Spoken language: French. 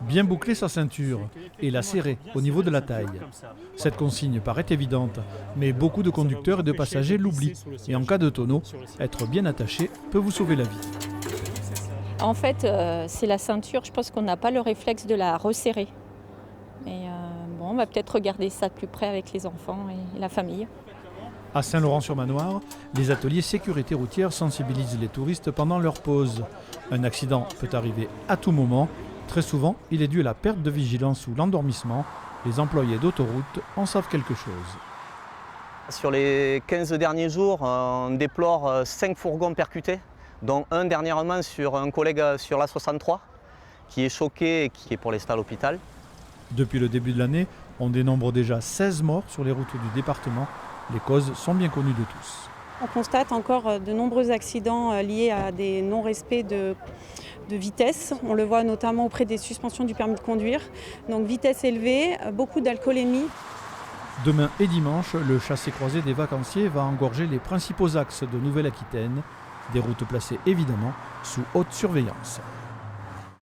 Bien boucler sa ceinture et la serrer au niveau de la taille. Cette consigne paraît évidente, mais beaucoup de conducteurs et de passagers l'oublient. Et en cas de tonneau, être bien attaché peut vous sauver la vie. En fait, c'est la ceinture, je pense qu'on n'a pas le réflexe de la resserrer. Et on va peut-être regarder ça de plus près avec les enfants et la famille. À Saint-Laurent-sur-Manoire, les ateliers sécurité routière sensibilisent les touristes pendant leur pause. Un accident peut arriver à tout moment. Très souvent, il est dû à la perte de vigilance ou l'endormissement. Les employés d'autoroute en savent quelque chose. Sur les 15 derniers jours, on déplore 5 fourgons percutés, dont un dernièrement sur un collègue sur la 63, qui est choqué et qui est pour l'estal hôpital. Depuis le début de l'année, on dénombre déjà 16 morts sur les routes du département. Les causes sont bien connues de tous. On constate encore de nombreux accidents liés à des non-respects de vitesse. On le voit notamment auprès des suspensions du permis de conduire. Donc vitesse élevée, beaucoup d'alcoolémie. Demain et dimanche, le chassé-croisé des vacanciers va engorger les principaux axes de Nouvelle-Aquitaine. Des routes placées évidemment sous haute surveillance.